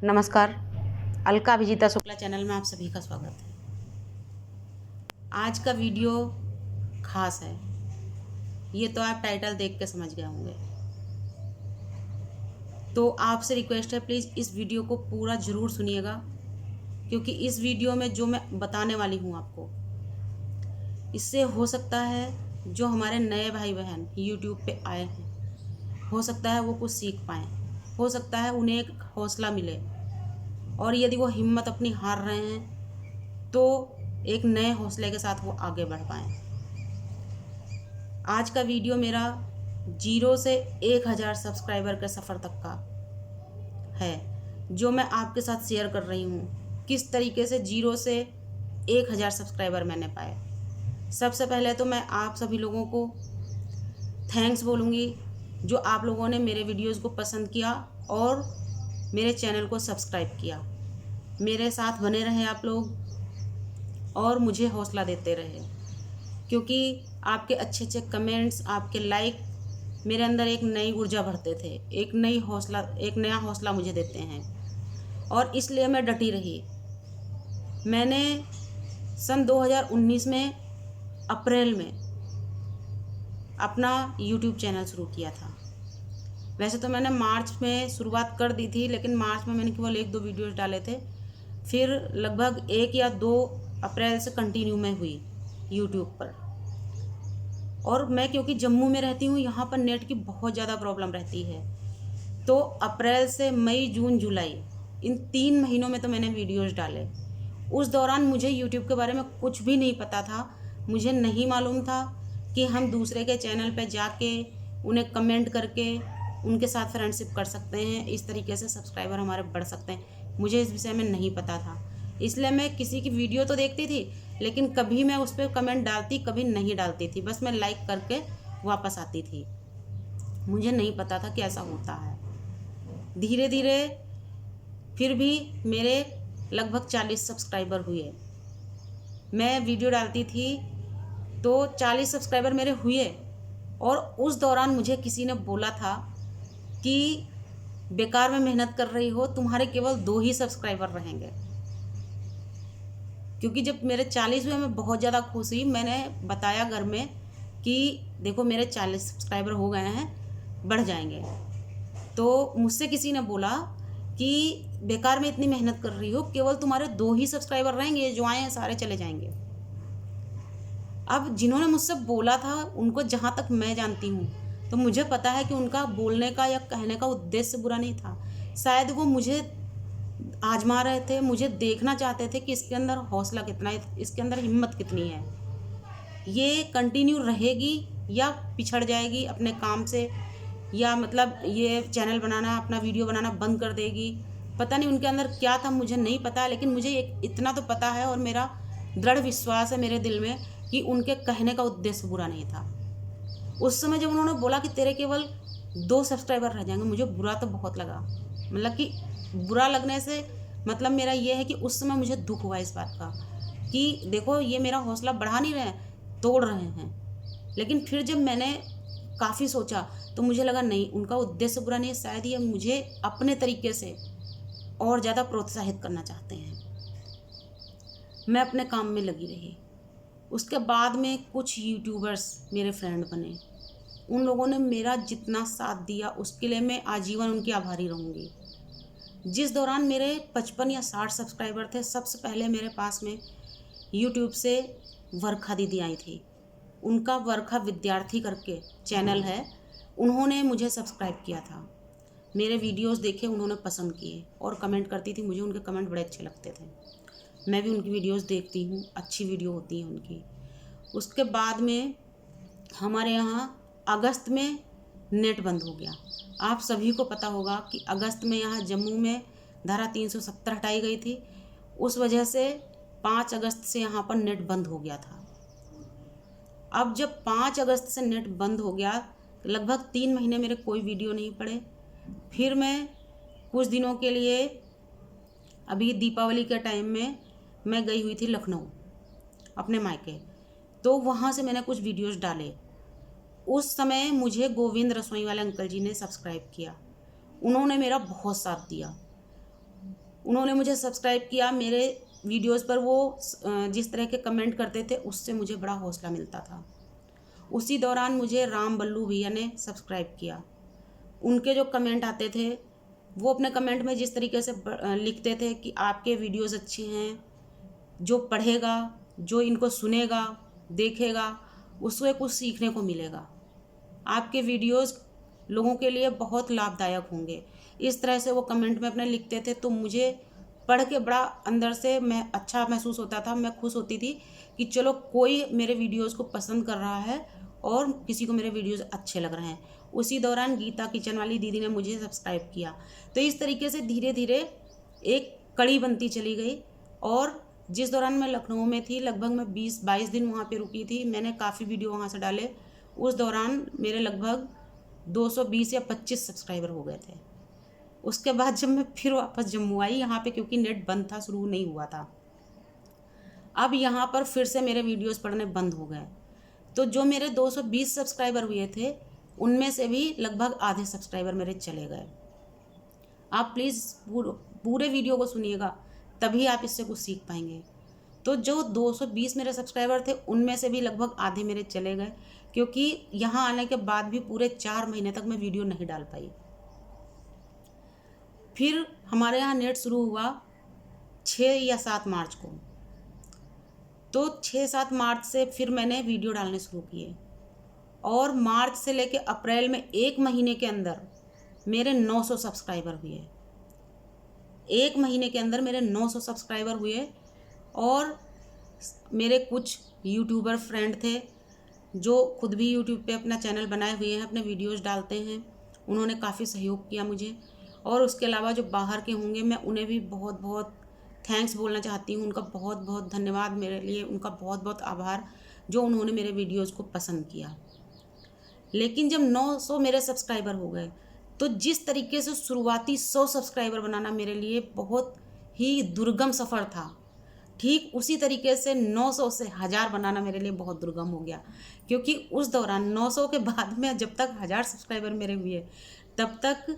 नमस्कार। अलका अभिजीता शुक्ला चैनल में आप सभी का स्वागत है। आज का वीडियो खास है, ये तो आप टाइटल देख के समझ गए होंगे। तो आपसे रिक्वेस्ट है, प्लीज़ इस वीडियो को पूरा ज़रूर सुनिएगा, क्योंकि इस वीडियो में जो मैं बताने वाली हूँ आपको, इससे हो सकता है जो हमारे नए भाई बहन यूट्यूब पे आए हैं, हो सकता है वो कुछ सीख पाएँ, हो सकता है उन्हें एक हौसला मिले, और यदि वो हिम्मत अपनी हार रहे हैं तो एक नए हौसले के साथ वो आगे बढ़ पाएँ। आज का वीडियो मेरा 0 से 1000 सब्सक्राइबर के सफ़र तक का है, जो मैं आपके साथ शेयर कर रही हूँ। किस तरीके से 0 से 1000 सब्सक्राइबर मैंने पाए। सबसे पहले तो मैं आप सभी लोगों को थैंक्स बोलूँगी, जो आप लोगों ने मेरे वीडियोज़ को पसंद किया और मेरे चैनल को सब्सक्राइब किया। मेरे साथ बने रहे आप लोग और मुझे हौसला देते रहे, क्योंकि आपके अच्छे अच्छे कमेंट्स, आपके लाइक मेरे अंदर एक नई ऊर्जा भरते थे, एक नया हौसला मुझे देते हैं, और इसलिए मैं डटी रही। मैंने सन 2019 में अप्रैल में अपना यूट्यूब चैनल शुरू किया था। वैसे तो मैंने मार्च में शुरुआत कर दी थी, लेकिन मार्च में मैंने केवल 1-2 वीडियोज़ डाले थे। फिर लगभग 1 या 2 अप्रैल से कंटिन्यू में हुई यूट्यूब पर। और मैं क्योंकि जम्मू में रहती हूँ, यहाँ पर नेट की बहुत ज़्यादा प्रॉब्लम रहती है। तो अप्रैल से मई, जून, जुलाई, इन 3 महीनों में तो मैंने वीडियोज़ डाले। उस दौरान मुझे यूट्यूब के बारे में कुछ भी नहीं पता था। मुझे नहीं मालूम था कि हम दूसरे के चैनल पे जाके उन्हें कमेंट करके उनके साथ फ्रेंडशिप कर सकते हैं, इस तरीके से सब्सक्राइबर हमारे बढ़ सकते हैं। मुझे इस विषय में नहीं पता था, इसलिए मैं किसी की वीडियो तो देखती थी, लेकिन कभी मैं उस पर कमेंट डालती, कभी नहीं डालती थी। बस मैं लाइक करके वापस आती थी। मुझे नहीं पता था कि ऐसा होता है। धीरे धीरे फिर भी मेरे लगभग 40 सब्सक्राइबर हुए। मैं वीडियो डालती थी तो 40 सब्सक्राइबर मेरे हुए, और उस दौरान मुझे किसी ने बोला था कि बेकार में मेहनत कर रही हो, तुम्हारे केवल 2 ही सब्सक्राइबर रहेंगे। क्योंकि जब मेरे 40 हुए मैं बहुत ज़्यादा खुश हुई। मैंने बताया घर में कि देखो मेरे 40 सब्सक्राइबर हो गए हैं, बढ़ जाएंगे। तो मुझसे किसी ने बोला कि बेकार में इतनी मेहनत कर रही हो, केवल तुम्हारे 2 ही सब्सक्राइबर रहेंगे, जो आए हैं सारे चले जाएंगे। अब जिन्होंने मुझसे बोला था, उनको जहाँ तक मैं जानती हूँ, तो मुझे पता है कि उनका बोलने का या कहने का उद्देश्य बुरा नहीं था। शायद वो मुझे आजमा रहे थे, मुझे देखना चाहते थे कि इसके अंदर हौसला कितना है, इसके अंदर हिम्मत कितनी है, ये कंटिन्यू रहेगी या पिछड़ जाएगी अपने काम से, या मतलब ये चैनल बनाना, अपना वीडियो बनाना बंद कर देगी। पता नहीं उनके अंदर क्या था, मुझे नहीं पता, लेकिन मुझे इतना तो पता है और मेरा दृढ़ विश्वास है मेरे दिल में कि उनके कहने का उद्देश्य बुरा नहीं था। उस समय जब उन्होंने बोला कि तेरे केवल 2 सब्सक्राइबर रह जाएंगे, मुझे बुरा तो बहुत लगा। मतलब कि बुरा लगने से मतलब मेरा ये है कि उस समय मुझे दुख हुआ इस बात का कि देखो ये मेरा हौसला बढ़ा नहीं रहे हैं, तोड़ रहे हैं। लेकिन फिर जब मैंने काफ़ी सोचा तो मुझे लगा नहीं, उनका उद्देश्य बुरा नहीं है, शायद ये मुझे अपने तरीके से और ज़्यादा प्रोत्साहित करना चाहते हैं। मैं अपने काम में लगी रही। उसके बाद में कुछ यूट्यूबर्स मेरे फ्रेंड बने। उन लोगों ने मेरा जितना साथ दिया उसके लिए मैं आजीवन उनकी आभारी रहूँगी। जिस दौरान मेरे 55 या 60 सब्सक्राइबर थे, सबसे पहले मेरे पास में यूट्यूब से वर्खा दीदी आई थी। उनका वर्खा विद्यार्थी करके चैनल है, उन्होंने मुझे सब्सक्राइब किया था। मेरे वीडियोस देखे, उन्होंने पसंद किए और कमेंट करती थी। मुझे उनके कमेंट बड़े अच्छे लगते थे। मैं भी उनकी वीडियोस देखती हूँ, अच्छी वीडियो होती है उनकी। उसके बाद में हमारे यहाँ अगस्त में नेट बंद हो गया। आप सभी को पता होगा कि अगस्त में यहाँ जम्मू में धारा 370 हटाई गई थी। उस वजह से 5 अगस्त से यहाँ पर नेट बंद हो गया था। अब जब 5 अगस्त से नेट बंद हो गया, लगभग 3 महीने मेरे कोई वीडियो नहीं पड़े। फिर मैं कुछ दिनों के लिए, अभी दीपावली के टाइम में मैं गई हुई थी लखनऊ अपने मायके, तो वहाँ से मैंने कुछ वीडियोस डाले। उस समय मुझे गोविंद रसोई वाले अंकल जी ने सब्सक्राइब किया। उन्होंने मेरा बहुत साथ दिया। उन्होंने मुझे सब्सक्राइब किया। मेरे वीडियोस पर वो जिस तरह के कमेंट करते थे उससे मुझे बड़ा हौसला मिलता था। उसी दौरान मुझे राम बल्लू भैया ने सब्सक्राइब किया। उनके जो कमेंट आते थे वो अपने कमेंट में जिस तरीके से लिखते थे कि आपके वीडियोस अच्छे हैं, जो पढ़ेगा, जो इनको सुनेगा, देखेगा, उससे कुछ सीखने को मिलेगा, आपके वीडियोस लोगों के लिए बहुत लाभदायक होंगे। इस तरह से वो कमेंट में अपने लिखते थे। तो मुझे पढ़ के बड़ा अंदर से मैं अच्छा महसूस होता था। मैं खुश होती थी कि चलो कोई मेरे वीडियोस को पसंद कर रहा है और किसी को मेरे वीडियोस अच्छे लग रहे हैं। उसी दौरान गीता किचन वाली दीदी ने मुझे सब्सक्राइब किया। तो इस तरीके से धीरे धीरे एक कड़ी बनती चली गई। और जिस दौरान मैं लखनऊ में थी, लगभग मैं 20-22 दिन वहाँ पे रुकी थी। मैंने काफ़ी वीडियो वहाँ से डाले। उस दौरान मेरे लगभग 220 या 25 सब्सक्राइबर हो गए थे। उसके बाद जब मैं फिर वापस जम्मू आई यहाँ पे, क्योंकि नेट बंद था, शुरू नहीं हुआ था, अब यहाँ पर फिर से मेरे वीडियोस पड़ने बंद हो गए। तो जो मेरे 220 सब्सक्राइबर हुए थे उनमें से भी लगभग आधे सब्सक्राइबर मेरे चले गए। आप प्लीज़ पूरे वीडियो को सुनिएगा, तभी आप इससे कुछ सीख पाएंगे। तो जो 220 मेरे सब्सक्राइबर थे उनमें से भी लगभग आधे मेरे चले गए, क्योंकि यहाँ आने के बाद भी पूरे 4 महीने तक मैं वीडियो नहीं डाल पाई। फिर हमारे यहाँ नेट शुरू हुआ 6 या 7 मार्च को। तो 6-7 मार्च से फिर मैंने वीडियो डालने शुरू किए और मार्च से लेके अप्रैल में 1 महीने के अंदर मेरे 900 सब्सक्राइबर हुए। 1 महीने के अंदर मेरे 900 सब्सक्राइबर हुए। और मेरे कुछ यूट्यूबर फ्रेंड थे जो खुद भी यूट्यूब पे अपना चैनल बनाए हुए हैं, अपने वीडियोस डालते हैं, उन्होंने काफ़ी सहयोग किया मुझे। और उसके अलावा जो बाहर के होंगे मैं उन्हें भी बहुत बहुत थैंक्स बोलना चाहती हूँ। उनका बहुत बहुत धन्यवाद, मेरे लिए उनका बहुत बहुत आभार जो उन्होंने मेरे वीडियोस को पसंद किया। लेकिन जब 900 मेरे सब्सक्राइबर हो गए तो जिस तरीके से शुरुआती 100 सब्सक्राइबर बनाना मेरे लिए बहुत ही दुर्गम सफ़र था, ठीक उसी तरीके से 900 से 1000 बनाना मेरे लिए बहुत दुर्गम हो गया। क्योंकि उस दौरान 900 के बाद में जब तक 1000 सब्सक्राइबर मेरे हुए तब तक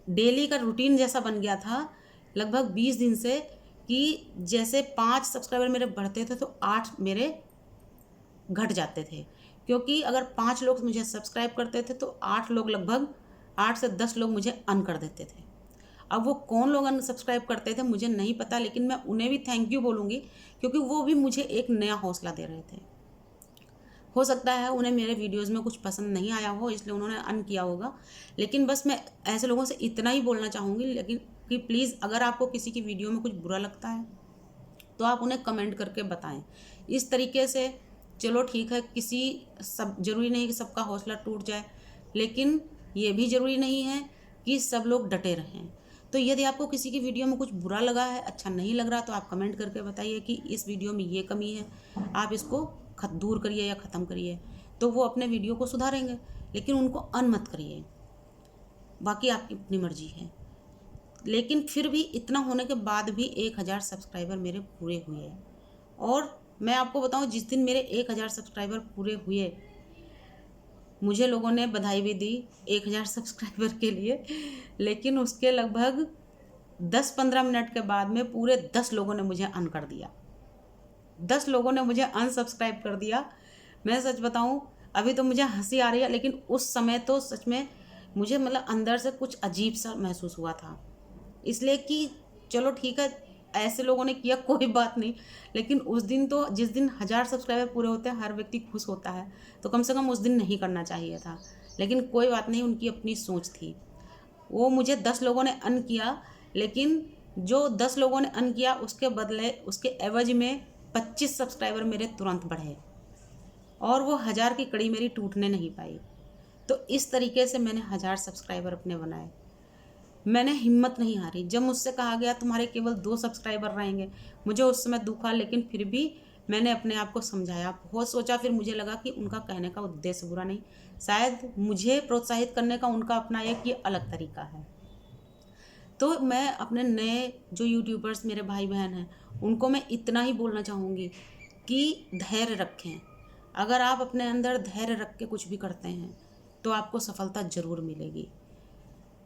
डेली का रूटीन जैसा बन गया था, लगभग 20 दिन से, कि जैसे 5 सब्सक्राइबर मेरे बढ़ते थे तो 8 मेरे घट जाते थे। क्योंकि अगर 5 लोग मुझे सब्सक्राइब करते थे तो 8 लोग, लगभग 8 से 10 लोग मुझे अन कर देते थे। अब वो कौन लोग अनसब्सक्राइब करते थे मुझे नहीं पता, लेकिन मैं उन्हें भी थैंक यू बोलूँगी क्योंकि वो भी मुझे एक नया हौसला दे रहे थे। हो सकता है उन्हें मेरे वीडियोस में कुछ पसंद नहीं आया हो इसलिए उन्होंने अन किया होगा, लेकिन बस मैं ऐसे लोगों से इतना ही बोलना चाहूँगी, लेकिन कि प्लीज़ अगर आपको किसी की वीडियो में कुछ बुरा लगता है तो आप उन्हें कमेंट करके बताएं। इस तरीके से चलो ठीक है, सब ज़रूरी नहीं कि सबका हौसला टूट जाए, लेकिन ये भी ज़रूरी नहीं है कि सब लोग डटे रहें। तो यदि आपको किसी की वीडियो में कुछ बुरा लगा है, अच्छा नहीं लग रहा, तो आप कमेंट करके बताइए कि इस वीडियो में ये कमी है, आप इसको दूर करिए या ख़त्म करिए। तो वो अपने वीडियो को सुधारेंगे, लेकिन उनको अन मत करिए, बाकी आपकी अपनी मर्जी है। लेकिन फिर भी इतना होने के बाद भी 1000 सब्सक्राइबर मेरे पूरे हुए। और मैं आपको बताऊं, जिस दिन मेरे 1000 सब्सक्राइबर पूरे हुए मुझे लोगों ने बधाई भी दी 1000 सब्सक्राइबर के लिए, लेकिन उसके लगभग 10-15 मिनट के बाद में पूरे 10 लोगों ने मुझे अन कर दिया। 10 लोगों ने मुझे अनसब्सक्राइब कर दिया। मैं सच बताऊं, अभी तो मुझे हंसी आ रही है, लेकिन उस समय तो सच में मुझे मतलब अंदर से कुछ अजीब सा महसूस हुआ था। इसलिए कि चलो ठीक है, ऐसे लोगों ने किया कोई बात नहीं, लेकिन उस दिन तो, जिस दिन 1000 सब्सक्राइबर पूरे होते हैं हर व्यक्ति खुश होता है, तो कम से कम उस दिन नहीं करना चाहिए था। लेकिन कोई बात नहीं, उनकी अपनी सोच थी। वो मुझे 10 लोगों ने अन किया, लेकिन जो 10 लोगों ने अन किया उसके बदले, उसके एवज में 25 सब्सक्राइबर मेरे तुरंत बढ़े और वो 1000 की कड़ी मेरी टूटने नहीं पाई। तो इस तरीके से मैंने 1000 सब्सक्राइबर अपने बनाए। मैंने हिम्मत नहीं हारी। जब मुझसे कहा गया तुम्हारे केवल 2 सब्सक्राइबर रहेंगे, मुझे उस समय दुख हुआ, लेकिन फिर भी मैंने अपने आप को समझाया, बहुत सोचा। फिर मुझे लगा कि उनका कहने का उद्देश्य बुरा नहीं, शायद मुझे प्रोत्साहित करने का उनका अपना एक ये अलग तरीका है। तो मैं अपने नए जो यूट्यूबर्स मेरे भाई बहन हैं उनको मैं इतना ही बोलना चाहूँगी कि धैर्य रखें। अगर आप अपने अंदर धैर्य रख के कुछ भी करते हैं तो आपको सफलता ज़रूर मिलेगी।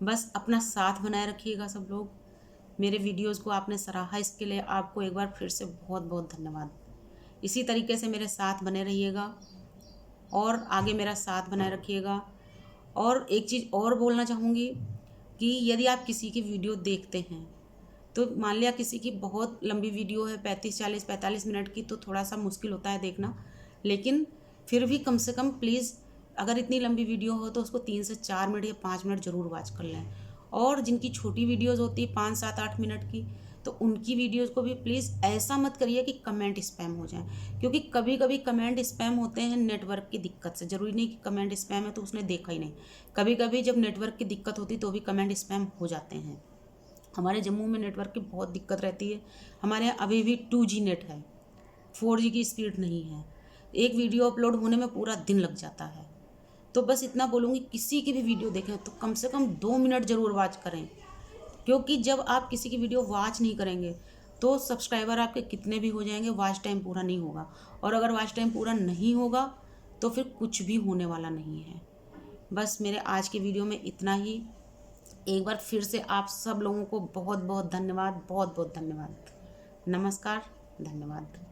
बस अपना साथ बनाए रखिएगा सब लोग। मेरे वीडियोस को आपने सराहा, इसके लिए आपको एक बार फिर से बहुत बहुत धन्यवाद। इसी तरीके से मेरे साथ बने रहिएगा और आगे मेरा साथ बनाए रखिएगा। और एक चीज़ और बोलना चाहूँगी कि यदि आप किसी की वीडियो देखते हैं, तो मान लिया किसी की बहुत लंबी वीडियो है 35-40-45 मिनट की, तो थोड़ा सा मुश्किल होता है देखना, लेकिन फिर भी कम से कम प्लीज़ अगर इतनी लंबी वीडियो हो तो उसको 3 से 4 मिनट या 5 मिनट ज़रूर वॉच कर लें। और जिनकी छोटी वीडियोज़ होती है 5-7-8 मिनट की, तो उनकी वीडियोज़ को भी प्लीज़ ऐसा मत करिए कि कमेंट स्पैम हो जाए, क्योंकि कभी कभी कमेंट स्पैम होते हैं नेटवर्क की दिक्कत से। ज़रूरी नहीं कि कमेंट स्पैम है तो उसने देखा ही नहीं, कभी कभी जब नेटवर्क की दिक्कत होती तो भी कमेंट स्पैम हो जाते हैं। हमारे जम्मू में नेटवर्क की बहुत दिक्कत रहती है। हमारे यहाँ अभी भी 2G नेट है, 4G की स्पीड नहीं है। एक वीडियो अपलोड होने में पूरा दिन लग जाता है। तो बस इतना बोलूँगी, किसी की भी वीडियो देखें तो कम से कम 2 मिनट ज़रूर वॉच करें, क्योंकि जब आप किसी की वीडियो वॉच नहीं करेंगे तो सब्सक्राइबर आपके कितने भी हो जाएंगे, वॉच टाइम पूरा नहीं होगा। और अगर वॉच टाइम पूरा नहीं होगा तो फिर कुछ भी होने वाला नहीं है। बस मेरे आज की वीडियो में इतना ही। एक बार फिर से आप सब लोगों को बहुत बहुत धन्यवाद, बहुत बहुत धन्यवाद। नमस्कार, धन्यवाद।